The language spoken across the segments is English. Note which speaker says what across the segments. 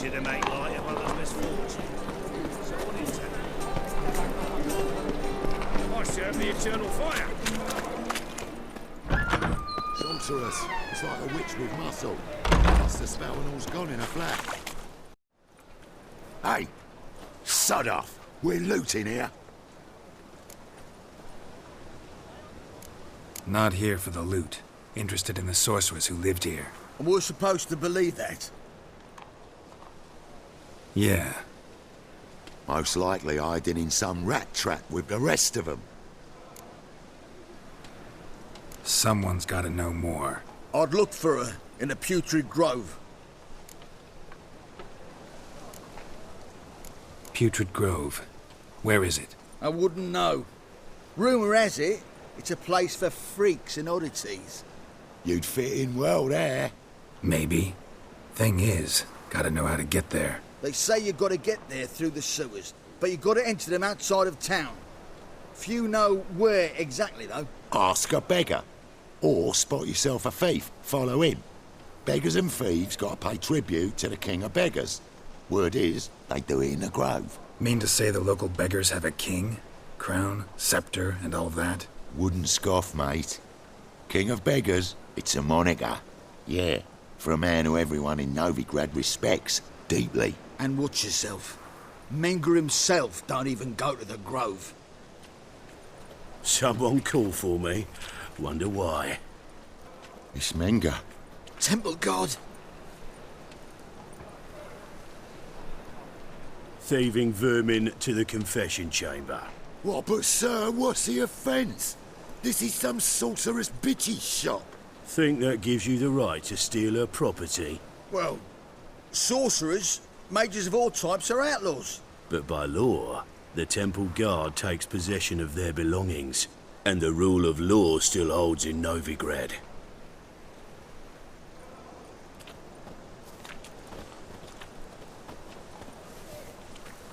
Speaker 1: easier to make light of others' misfortune. So what is that? I serve the eternal fire.
Speaker 2: Sorceress. It's like a witch with muscle. Must the spell and all's gone in a flash. Hey! Sod off! We're looting here.
Speaker 3: Not here for the loot. Interested in the sorcerers who lived here.
Speaker 4: And we're supposed to believe that?
Speaker 3: Yeah.
Speaker 2: Most likely hiding in some rat trap with the rest of them.
Speaker 3: Someone's gotta know more.
Speaker 4: I'd look for her in the Putrid Grove.
Speaker 3: Putrid Grove. Where is it?
Speaker 4: I wouldn't know. Rumour has it, it's a place for freaks and oddities.
Speaker 2: You'd fit in well there.
Speaker 3: Maybe. Thing is, gotta know how to get there.
Speaker 4: They say you gotta get there through the sewers, but you gotta enter them outside of town. Few know where exactly, though.
Speaker 2: Ask a beggar. Or spot yourself a thief. Follow him. Beggars and thieves gotta pay tribute to the king of beggars. Word is, they do it in the grove.
Speaker 3: Mean to say the local beggars have a king? Crown, scepter, and all that?
Speaker 2: Wouldn't scoff, mate. King of beggars, it's a moniker. Yeah, for a man who everyone in Novigrad respects deeply.
Speaker 4: And watch yourself. Menga himself don't even go to the grove.
Speaker 1: Someone call for me. Wonder why.
Speaker 2: It's Menga.
Speaker 4: Temple God.
Speaker 1: Thieving vermin to the confession chamber.
Speaker 2: What, but sir, what's the offence? This is some sorceress bitch's shop.
Speaker 1: Think that gives you the right to steal her property?
Speaker 4: Well, sorcerers, mages of all types are outlaws.
Speaker 1: But by law, the temple guard takes possession of their belongings, and the rule of law still holds in Novigrad.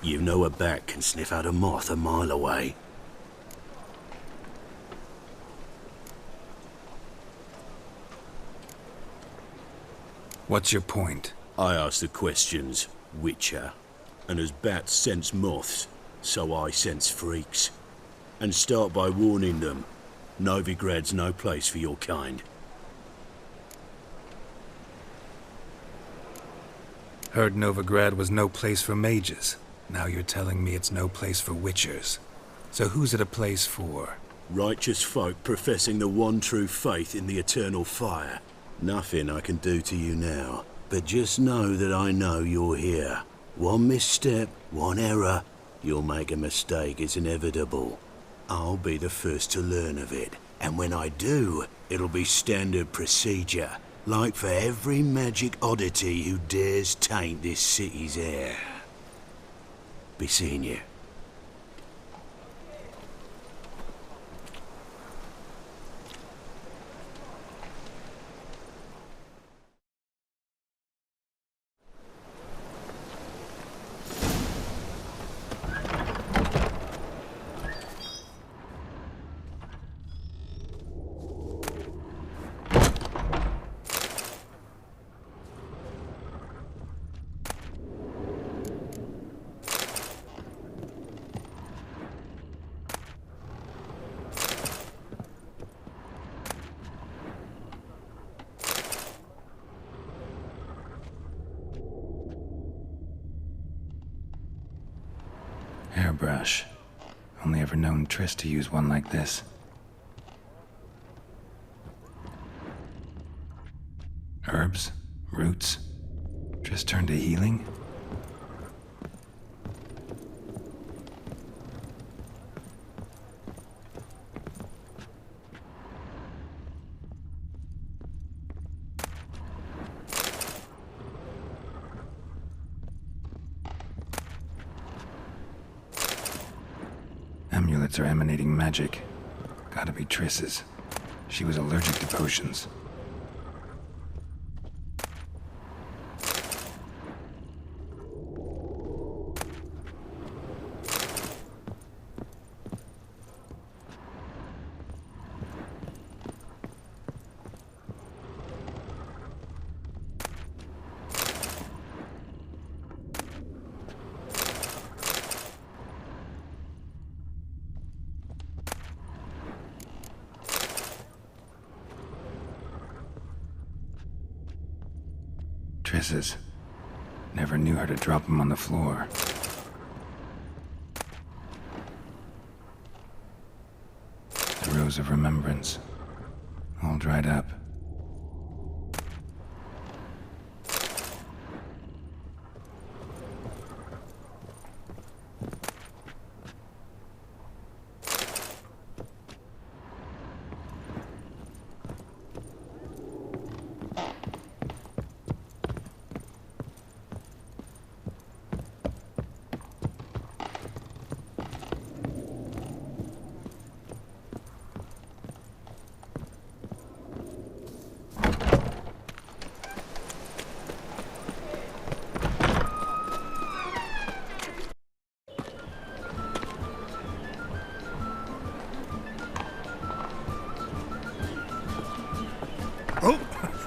Speaker 1: You know a bat can sniff out a moth a mile away.
Speaker 3: What's your point?
Speaker 1: I ask the questions, Witcher. And as bats sense moths, so I sense freaks. And start by warning them, Novigrad's no place for your kind.
Speaker 3: Heard Novigrad was no place for mages. Now you're telling me it's no place for witchers. So who's it a place for?
Speaker 1: Righteous folk professing the one true faith in the eternal fire. Nothing I can do to you now, but just know that I know you're here. One misstep, one error, you'll make a mistake, it's inevitable. I'll be the first to learn of it, and when I do, it'll be standard procedure, like for every magic oddity who dares taint this city's air. Be seeing you.
Speaker 3: Hairbrush. Only ever known Triss to use one like this. Herbs? Roots? Triss turned to healing? Amulets are emanating magic. Gotta be Triss's. She was allergic to potions. Triss's. Never knew how to drop them on the floor. The Rose of Remembrance. All dried up.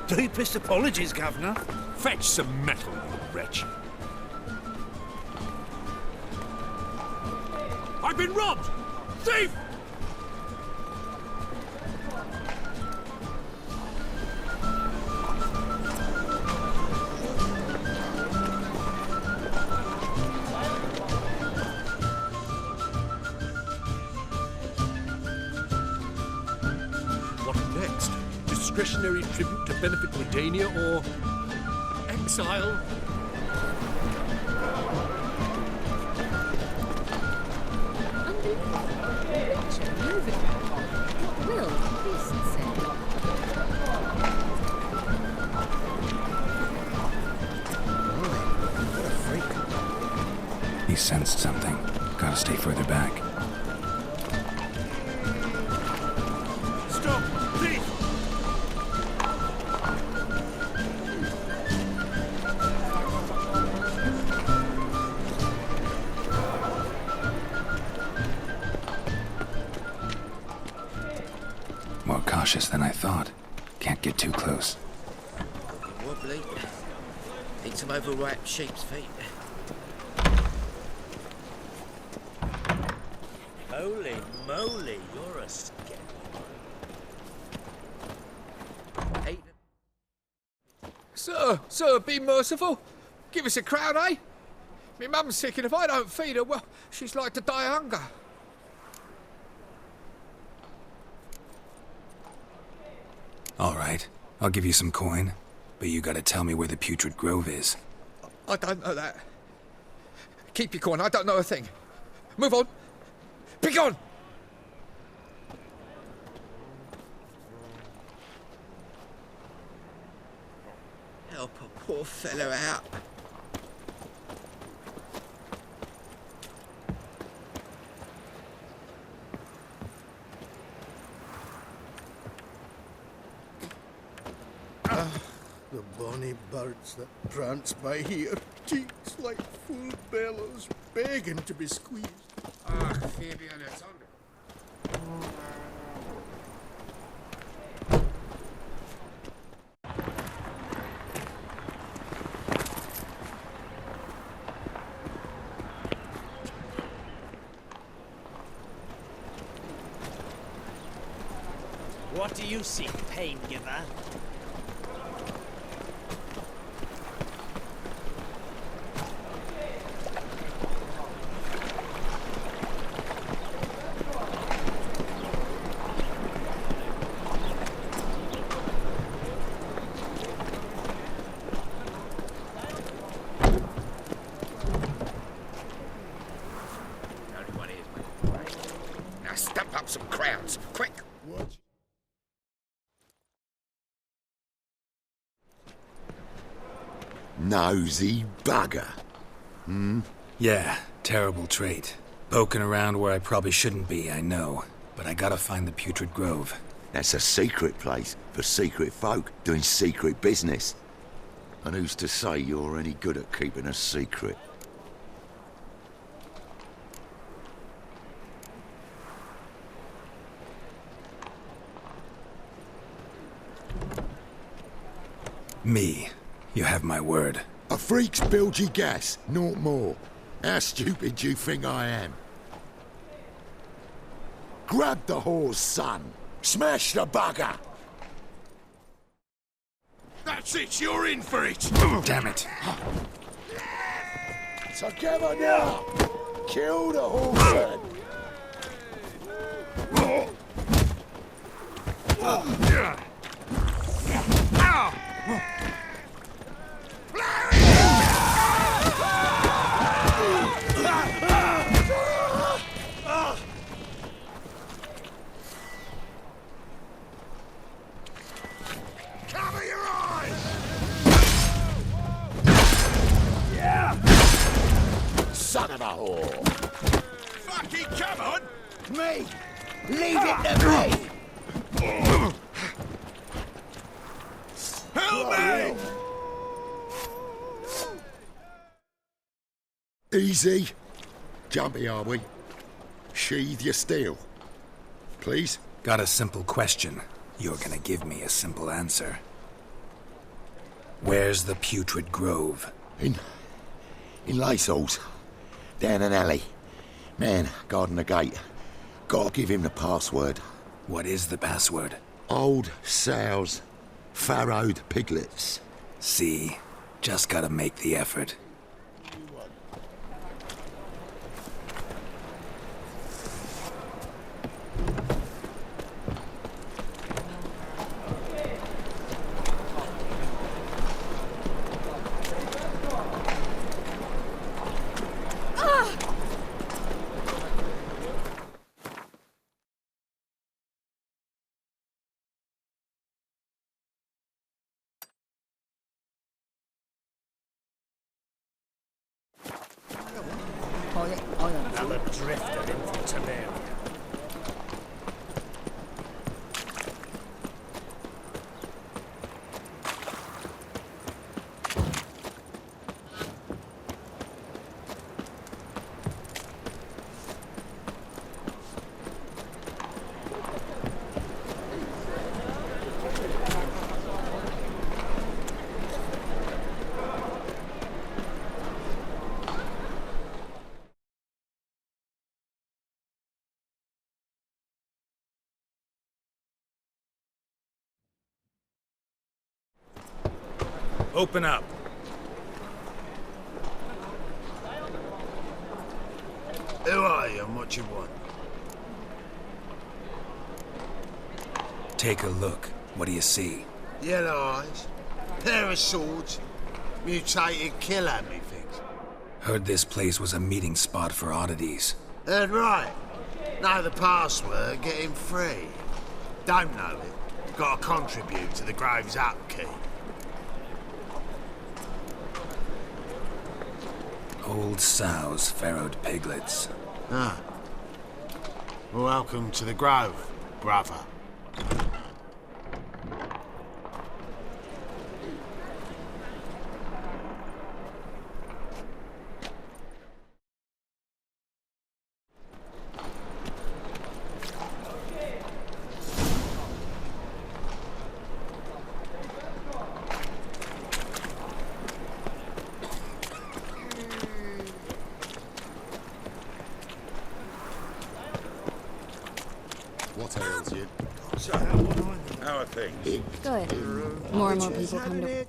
Speaker 5: Deepest apologies, Governor.
Speaker 6: Fetch some metal, you wretch. I've been robbed! Thief! What next? Discretionary tribute to benefit Redania or exile?
Speaker 3: He sensed something. Gotta stay further back.
Speaker 6: Stop! Please!
Speaker 3: More cautious than I thought. Can't get too close.
Speaker 7: Wobbly. Need some overripe sheep's feet. Holy moly, you're a scary one. Hey.
Speaker 6: Sir, be merciful. Give us a crown, eh? Me mum's sick, and if I don't feed her, well, she's like to die of hunger.
Speaker 3: All right, I'll give you some coin, but you gotta tell me where the Putrid Grove is.
Speaker 6: I don't know that. Keep your coin, I don't know a thing. Move on. Be gone!
Speaker 7: Help a poor fellow out.
Speaker 5: The bonny birds that prance by here, cheeks like full bellows, begging to be squeezed.
Speaker 6: Ah, Fabian, it's on.
Speaker 8: What do you seek, pain giver?
Speaker 7: Only one is, mate. Now stamp up some crowns, quick!
Speaker 5: What?
Speaker 2: Nosy bugger.
Speaker 3: Yeah, terrible trait. Poking around where I probably shouldn't be, I know. But I gotta find the Putrid Grove.
Speaker 2: That's a secret place for secret folk doing secret business. And who's to say you're any good at keeping a secret?
Speaker 3: Me. You have my word.
Speaker 2: A freak's bilgy gas, naught more. How stupid do you think I am? Grab the whore's son. Smash the bugger!
Speaker 6: That
Speaker 7: That's it, you're in for it!
Speaker 3: Damn it.
Speaker 2: Together now! Kill the horseman!
Speaker 7: Cover your eyes!
Speaker 2: Son of a whore!
Speaker 7: Fucking come on!
Speaker 4: Me! Leave it to me!
Speaker 7: Help me!
Speaker 2: Easy. Jumpy, are we? Sheathe your steel. Please?
Speaker 3: Got a simple question. You're gonna give me a simple answer. Where's the Putrid Grove?
Speaker 2: In Lacehalls. Down an alley. Man, guarding the gate. Gotta give him the password.
Speaker 3: What is the password?
Speaker 2: Old sows. Farrowed piglets.
Speaker 3: See? Just gotta make the effort.
Speaker 8: Another drifter in from Tamaria.
Speaker 3: Open up.
Speaker 1: Who are you and what you want?
Speaker 3: Take a look. What do you see?
Speaker 1: Yellow eyes, pair of swords, mutated killer, methinks.
Speaker 3: Heard this place was a meeting spot for oddities.
Speaker 1: Heard right. Know the password, get him free. Don't know it, gotta contribute to the Grove's upkeep.
Speaker 3: Old sows, farrowed piglets.
Speaker 1: Ah. Welcome to the Grove, brother.
Speaker 2: What ails you?
Speaker 7: How are things?
Speaker 9: Good. More and more people come to...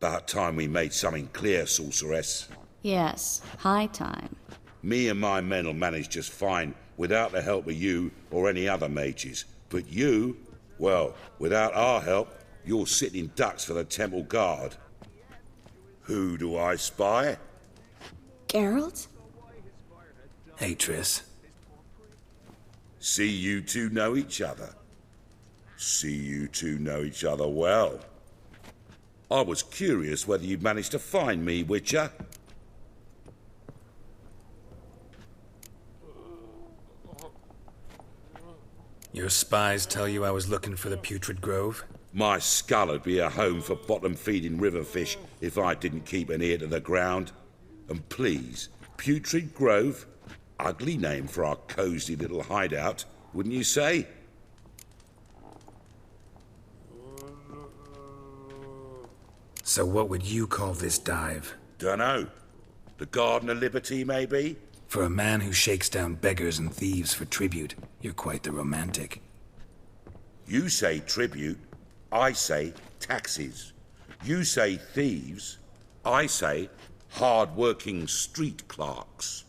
Speaker 7: About time we made something clear, sorceress.
Speaker 9: Yes, high time.
Speaker 7: Me and my men'll manage just fine without the help of you or any other mages. But you, well, without our help, you're sitting ducks for the temple guard. Who do I spy?
Speaker 9: Geralt?
Speaker 3: Hey, Triss.
Speaker 7: See you two know each other. See you two know each other well. I was curious whether you'd managed to find me, Witcher.
Speaker 3: Your spies tell you I was looking for the Putrid Grove?
Speaker 7: My skull'd be a home for bottom-feeding river fish if I didn't keep an ear to the ground. And please, Putrid Grove? Ugly name for our cosy little hideout, wouldn't you say?
Speaker 3: So what would you call this dive?
Speaker 7: Dunno. The Garden of Liberty, maybe?
Speaker 3: For a man who shakes down beggars and thieves for tribute, you're quite the romantic.
Speaker 7: You say tribute, I say taxes. You say thieves, I say hard-working street clerks.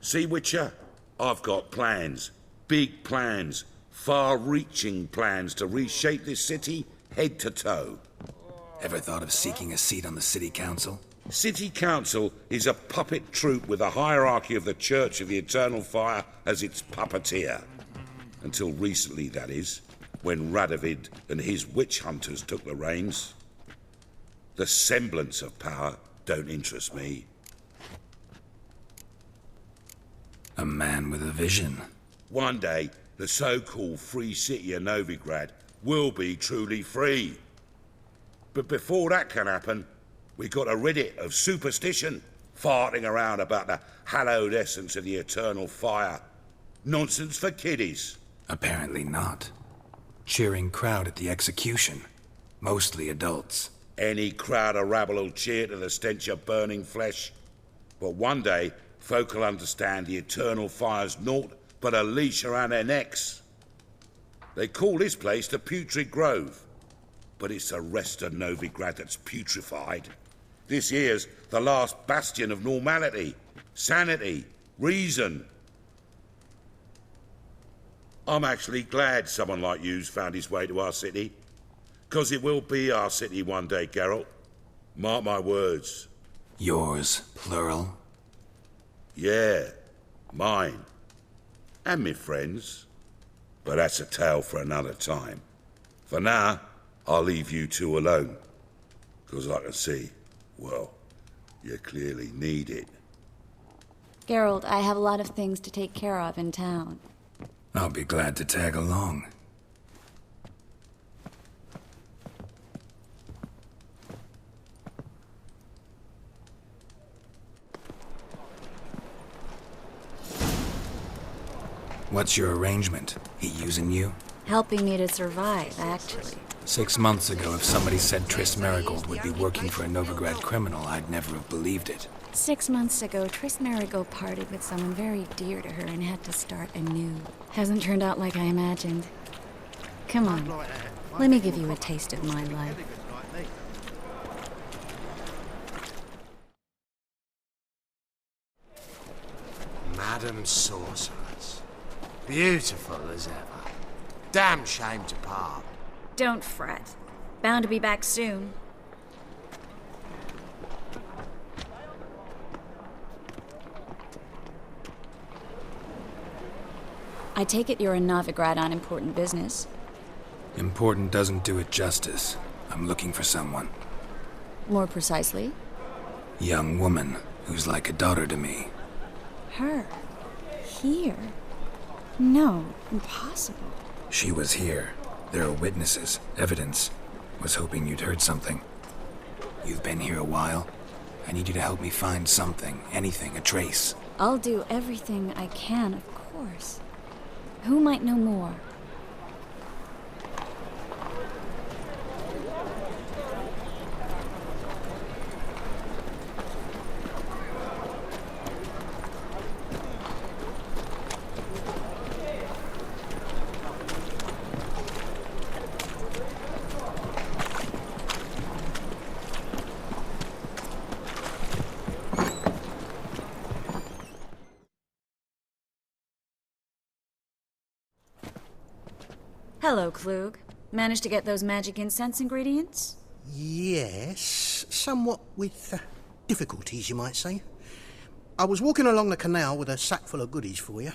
Speaker 7: See, Witcher? I've got plans. Big plans. Far-reaching plans to reshape this city head to toe.
Speaker 3: Ever thought of seeking a seat on the city council?
Speaker 7: City council is a puppet troupe with a hierarchy of the Church of the Eternal Fire as its puppeteer. Until recently, that is, when Radovid and his witch hunters took the reins. The semblance of power don't interest me.
Speaker 3: A man with a vision.
Speaker 7: One day, the so-called free city of Novigrad will be truly free. But before that can happen, we got to rid it of superstition, farting around about the hallowed essence of the eternal fire. Nonsense for kiddies.
Speaker 3: Apparently not. Cheering crowd at the execution. Mostly adults.
Speaker 7: Any crowd of rabble will cheer to the stench of burning flesh. But one day, folk will understand the eternal fire's naught but a leash around their necks. They call this place the Putrid Grove, but it's the rest of Novigrad that's putrefied. This here's the last bastion of normality, sanity, reason. I'm actually glad someone like you's found his way to our city, 'cause it will be our city one day, Geralt. Mark my words.
Speaker 3: Yours, plural?
Speaker 7: Yeah, mine. And me friends. But that's a tale for another time. For now, I'll leave you two alone. 'Cause I can see, well, you clearly need it.
Speaker 9: Geralt, I have a lot of things to take care of in town.
Speaker 3: I'll be glad to tag along. What's your arrangement? He using you?
Speaker 9: Helping me to survive, actually.
Speaker 3: 6 months ago, if somebody said Triss Merigold would be working for a Novigrad criminal, I'd never have believed it.
Speaker 9: 6 months ago, Triss Merigold parted with someone very dear to her and had to start anew. Hasn't turned out like I imagined. Come on, let me give you a taste of my life.
Speaker 8: Madam Sorceress. Beautiful as ever. Damn shame to part.
Speaker 9: Don't fret. Bound to be back soon. I take it you're in Novigrad on important business.
Speaker 3: Important doesn't do it justice. I'm looking for someone.
Speaker 9: More precisely?
Speaker 3: Young woman who's like a daughter to me.
Speaker 9: Her? Here? No, impossible.
Speaker 3: She was here. There are witnesses, evidence. Was hoping you'd heard something. You've been here a while. I need you to help me find something, anything, a trace.
Speaker 9: I'll do everything I can, of course. Who might know more? Hello, Klug. Managed to get those magic incense ingredients?
Speaker 5: Yes, somewhat with difficulties, you might say. I was walking along the canal with a sack full of goodies for you.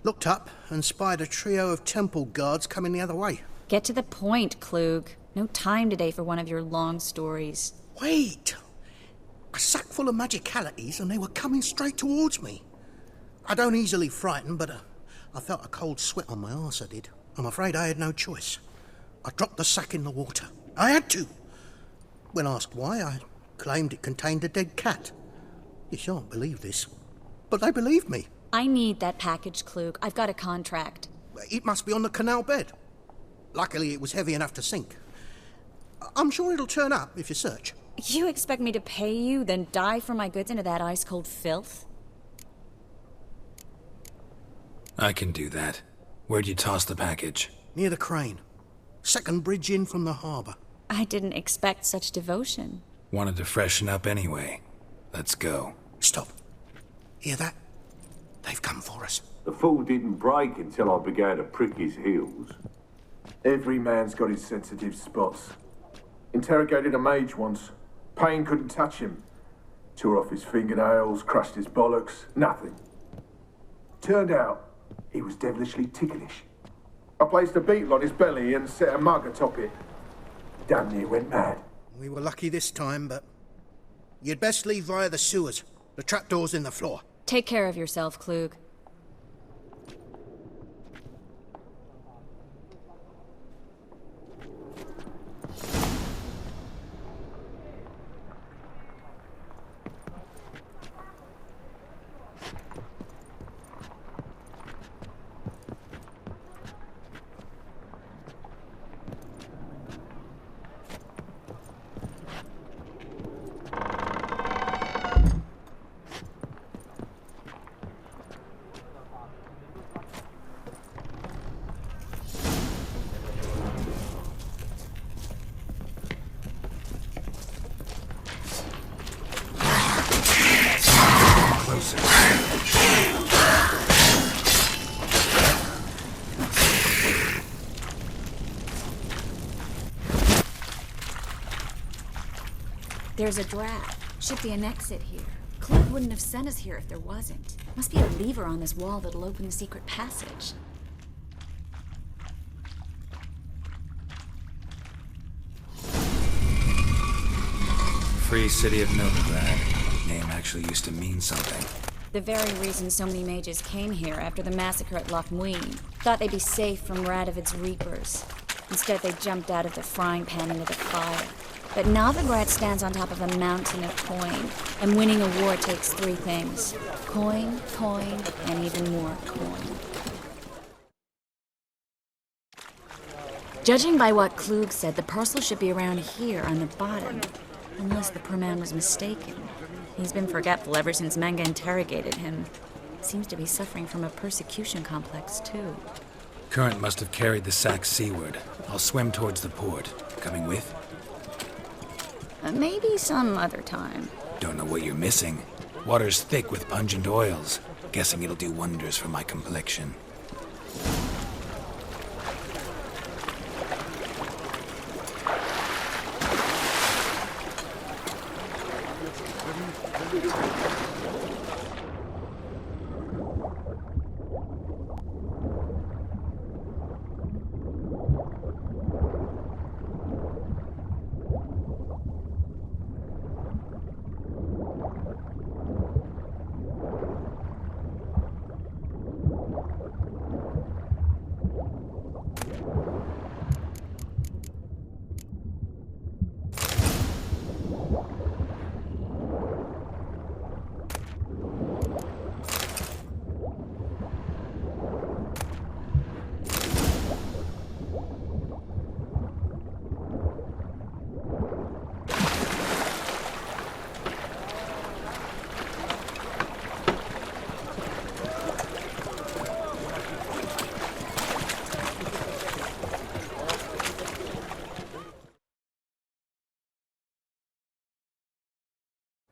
Speaker 5: Looked up and spied a trio of temple guards coming the other way.
Speaker 9: Get to the point, Klug. No time today for one of your long stories.
Speaker 5: Wait! A sack full of magicalities and they were coming straight towards me. I don't easily frighten, but I felt a cold sweat on my arse, I did. I'm afraid I had no choice. I dropped the sack in the water. I had to. When asked why, I claimed it contained a dead cat. You shan't believe this, but they believed me.
Speaker 9: I need that package, Klug. I've got a contract.
Speaker 5: It must be on the canal bed. Luckily, it was heavy enough to sink. I'm sure it'll turn up if you search.
Speaker 9: You expect me to pay you, then dive for my goods into that ice-cold filth?
Speaker 3: I can do that. Where'd you toss the package?
Speaker 5: near the crane. Second bridge in from the harbour.
Speaker 9: I didn't expect such devotion.
Speaker 3: Wanted to freshen up anyway. Let's go.
Speaker 5: Stop. Hear that? They've come for us.
Speaker 10: The fool didn't break until I began to prick his heels.
Speaker 11: Every man's got his sensitive spots. Interrogated a mage once. Pain couldn't touch him. Tore off his fingernails, crushed his bollocks, nothing. Turned out, he was devilishly ticklish. I placed a beetle on his belly and set a mug atop it. Damn near went mad.
Speaker 5: We were lucky this time, but... You'd best leave via the sewers. The trapdoor's in the floor.
Speaker 9: Take care of yourself, Klug. There's a draft. Should be an exit here. Klug wouldn't have sent us here if there wasn't. Must be a lever on this wall that'll open a secret passage.
Speaker 3: Free city of Novigrad. Name actually used to mean something.
Speaker 9: The very reason so many mages came here after the massacre at Loch Muin. Thought they'd be safe from Radovid's reapers. Instead, they jumped out of the frying pan into the fire. But Novigrad stands on top of a mountain of coin, and winning a war takes three things. Coin, coin, and even more coin. Judging by what Klug said, the parcel should be around here on the bottom. Unless the poor man was mistaken. He's been forgetful ever since Manga interrogated him. Seems to be suffering from a persecution complex, too.
Speaker 3: Current must have carried the sack seaward. I'll swim towards the port. Coming with?
Speaker 9: Maybe some other time.
Speaker 3: Don't know what you're missing. Water's thick with pungent oils. Guessing it'll do wonders for my complexion.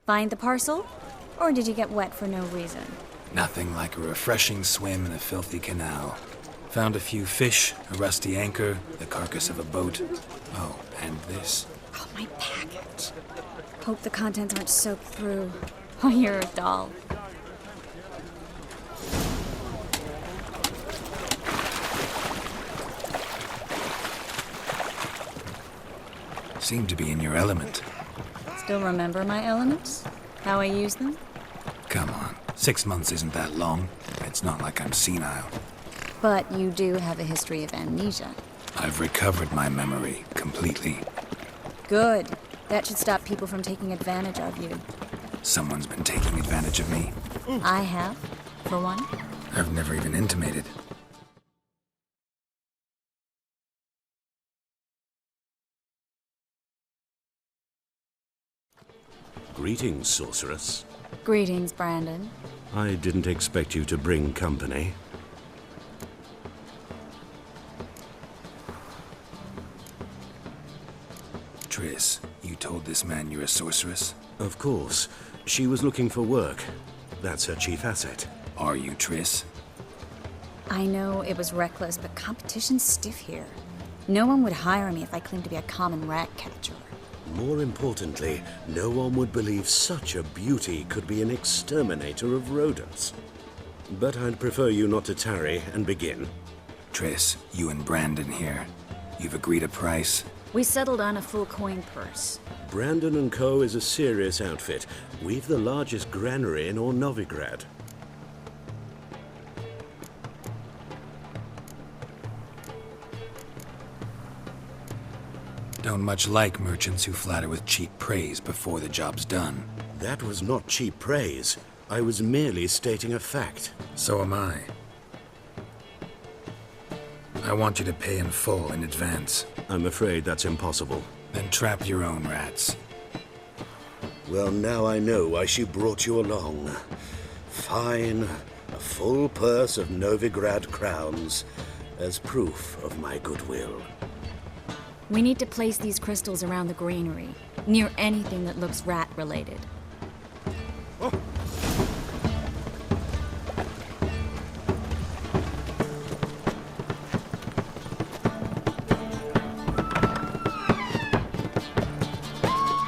Speaker 9: Find the parcel? Or did you get wet for no reason?
Speaker 3: Nothing like a refreshing swim in a filthy canal. Found a few fish, a rusty anchor, the carcass of a boat. Oh, and this.
Speaker 9: Oh, my package. Hope the contents aren't soaked through. Oh, you're a doll.
Speaker 3: Seem to be in your element.
Speaker 9: Still remember my elements? How I use them?
Speaker 3: Come on. 6 months isn't that long. It's not like I'm senile.
Speaker 9: But you do have a history of amnesia.
Speaker 3: I've recovered my memory completely.
Speaker 9: Good. That should stop people from taking advantage of you.
Speaker 3: Someone's been taking advantage of me.
Speaker 9: I have, for one.
Speaker 3: I've never even intimated.
Speaker 1: Greetings, sorceress.
Speaker 9: Greetings, Brandon.
Speaker 1: I didn't expect you to bring company.
Speaker 3: Triss, you told this man you're a sorceress?
Speaker 1: Of course. She was looking for work. That's her chief asset.
Speaker 3: Are you Triss?
Speaker 9: I know it was reckless, but competition's stiff here. No one would hire me if I claimed to be a common rat catcher.
Speaker 1: More importantly, no one would believe such a beauty could be an exterminator of rodents. But I'd prefer you not to tarry and begin.
Speaker 3: Triss, you and Brandon here. You've agreed a price?
Speaker 9: We settled on a full coin purse.
Speaker 1: Brandon & Co. is a serious outfit. We've the largest granary in all Novigrad.
Speaker 3: Don't much like merchants who flatter with cheap praise before the job's done.
Speaker 1: That was not cheap praise. I was merely stating a fact.
Speaker 3: So am I. I want you to pay in full in advance.
Speaker 1: I'm afraid that's impossible.
Speaker 3: Then trap your own rats.
Speaker 1: Well, now I know why she brought you along. Fine. A full purse of Novigrad crowns as proof of my goodwill.
Speaker 9: We need to place these crystals around the granary, near anything that looks rat-related.
Speaker 1: Oh.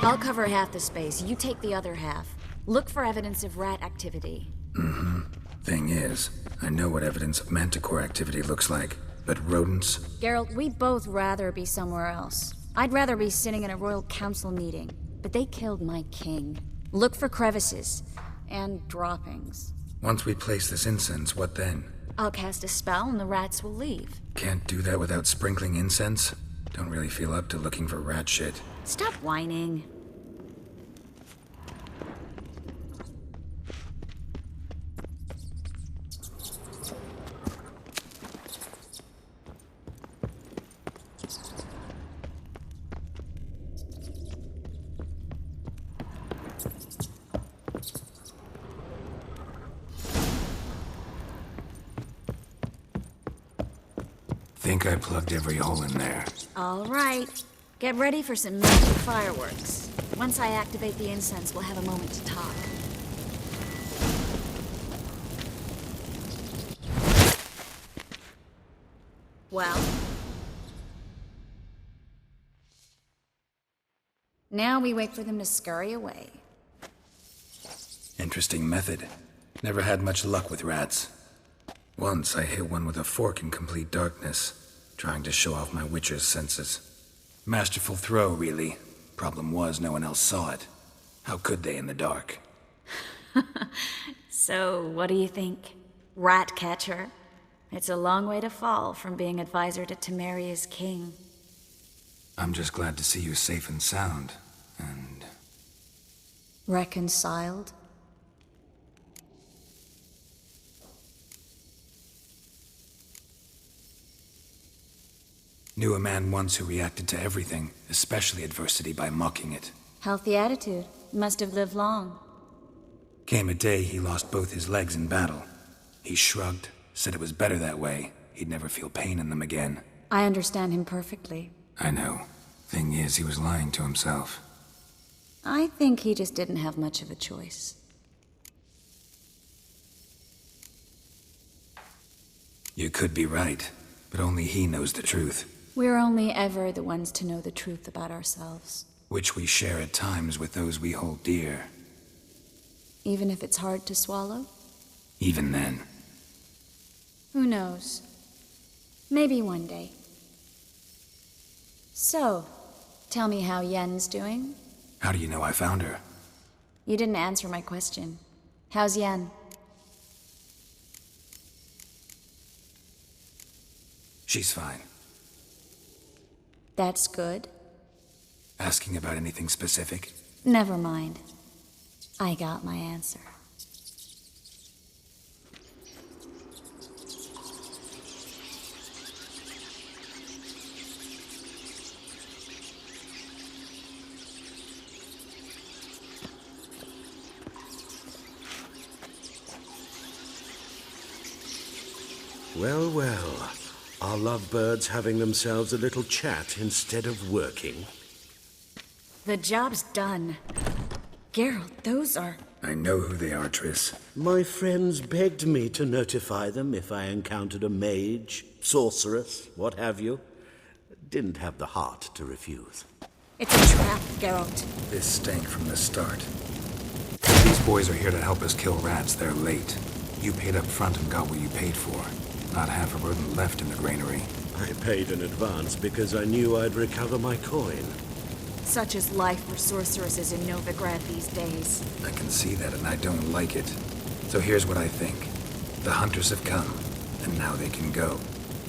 Speaker 9: I'll cover half the space, you take the other half. Look for evidence of rat activity.
Speaker 3: Thing is, I know what evidence of manticore activity looks like, but rodents?
Speaker 9: Geralt, we'd both rather be somewhere else. I'd rather be sitting in a royal council meeting, but they killed my king. Look for crevices and droppings.
Speaker 3: Once we place this incense, what then?
Speaker 9: I'll cast a spell and the rats will leave.
Speaker 3: Can't do that without sprinkling incense? Don't really feel up to looking for rat shit.
Speaker 9: Stop whining.
Speaker 3: Think I plugged every hole in there.
Speaker 9: All right. Get ready for some magic fireworks. Once I activate the incense, we'll have a moment to talk. Well? Now we wait for them to scurry away.
Speaker 3: Interesting method. Never had much luck with rats. Once I hit one with a fork in complete darkness, trying to show off my witcher's senses. Masterful throw, really. Problem was, no one else saw it. How could they in the dark?
Speaker 9: So, what do you think? Rat catcher? It's a long way to fall from being advisor to Temeria's king.
Speaker 3: I'm just glad to see you safe and sound, and...
Speaker 9: Reconciled?
Speaker 3: Knew a man once who reacted to everything, especially adversity, by mocking it.
Speaker 9: Healthy attitude. Must have lived long.
Speaker 3: Came a day he lost both his legs in battle. He shrugged, said it was better that way. He'd never feel pain in them again.
Speaker 9: I understand him perfectly.
Speaker 3: I know. Thing is, he was lying to himself.
Speaker 9: I think he just didn't have much of a choice.
Speaker 3: You could be right, but only he knows the truth.
Speaker 9: We're only ever the ones to know the truth about ourselves.
Speaker 3: Which we share at times with those we hold dear.
Speaker 9: Even if it's hard to swallow?
Speaker 3: Even then.
Speaker 9: Who knows? Maybe one day. So, tell me how Yen's doing?
Speaker 3: How do you know I found her?
Speaker 9: You didn't answer my question. How's Yen?
Speaker 3: She's fine.
Speaker 9: That's good.
Speaker 3: Asking about anything specific?
Speaker 9: Never mind. I got my answer.
Speaker 1: Well, well. Are lovebirds having themselves a little chat instead of working?
Speaker 9: The job's done. Geralt, those are...
Speaker 3: I know who they are, Triss.
Speaker 1: My friends begged me to notify them if I encountered a mage, sorceress, what have you. Didn't have the heart to refuse.
Speaker 9: It's a trap, Geralt.
Speaker 3: This stank from the start. These boys are here to help us kill rats. They're late. You paid up front and got what you paid for. Not half a rodent left in the granary.
Speaker 1: I paid in advance because I knew I'd recover my coin.
Speaker 9: Such is life for sorceresses in Novigrad these days.
Speaker 3: I can see that, and I don't like it. So here's what I think. The hunters have come, and now they can go.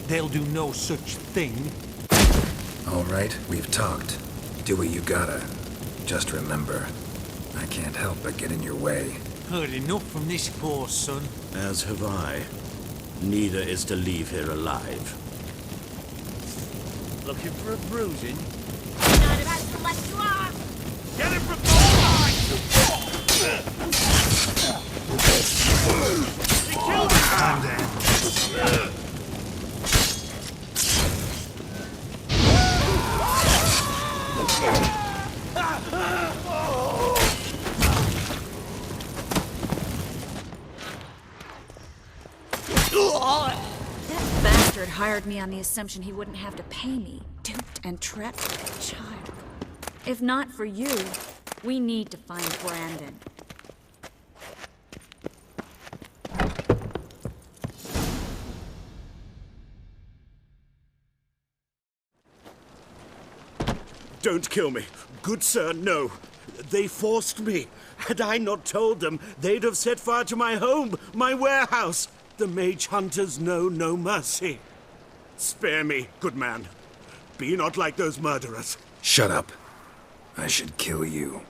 Speaker 8: They'll do no such thing.
Speaker 3: All right, we've talked. Do what you gotta. Just remember, I can't help but get in your way.
Speaker 8: Heard enough from this poor son.
Speaker 1: As have I. Neither is to leave here alive.
Speaker 8: Looking for a bruising?
Speaker 9: Not about to let you off!
Speaker 8: Get him from behind! He killed his bandit!
Speaker 9: That bastard hired me on the assumption he wouldn't have to pay me. Duped and trapped like a child. If not for you, we need to find Brandon.
Speaker 1: Don't kill me. Good sir, no. They forced me. Had I not told them, they'd have set fire to my home, my warehouse. The mage hunters know no mercy. Spare me, good man. Be not like those murderers.
Speaker 3: Shut up. I should kill you.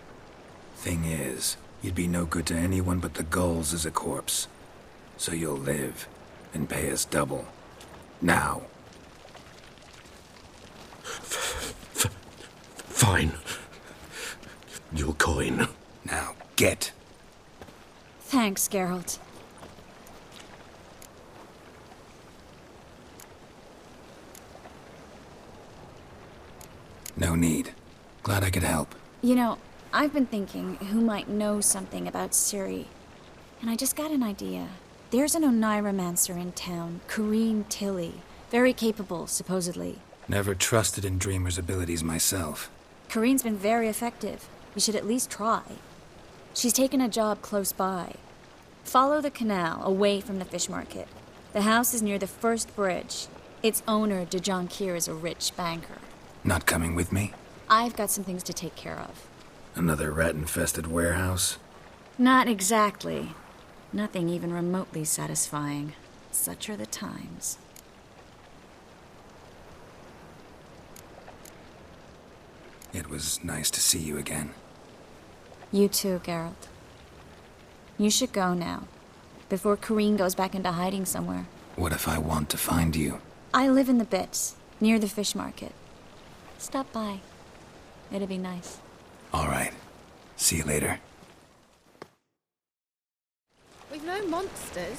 Speaker 3: Thing is, you'd be no good to anyone but the gulls as a corpse. So you'll live and pay us double. Now.
Speaker 1: Fine. Your coin.
Speaker 3: Now, get.
Speaker 9: Thanks, Geralt.
Speaker 3: No need. Glad I could help.
Speaker 9: You know, I've been thinking who might know something about Ciri. And I just got an idea. There's an Oneiromancer in town, Corrine Tilly. Very capable, supposedly.
Speaker 3: Never trusted in Dreamer's abilities myself.
Speaker 9: Corrine's been very effective. You should at least try. She's taken a job close by. Follow the canal, away from the fish market. The house is near the first bridge. Its owner, de Jonquier, is a rich banker.
Speaker 3: Not coming with me?
Speaker 9: I've got some things to take care of.
Speaker 3: Another rat-infested warehouse?
Speaker 9: Not exactly. Nothing even remotely satisfying. Such are the times.
Speaker 3: It was nice to see you again.
Speaker 9: You too, Geralt. You should go now, before Corrine goes back into hiding somewhere.
Speaker 3: What if I want to find you?
Speaker 9: I live in the Bits, near the fish market. Stop by. It'd be nice.
Speaker 3: All right. See you later.
Speaker 12: We've no monsters.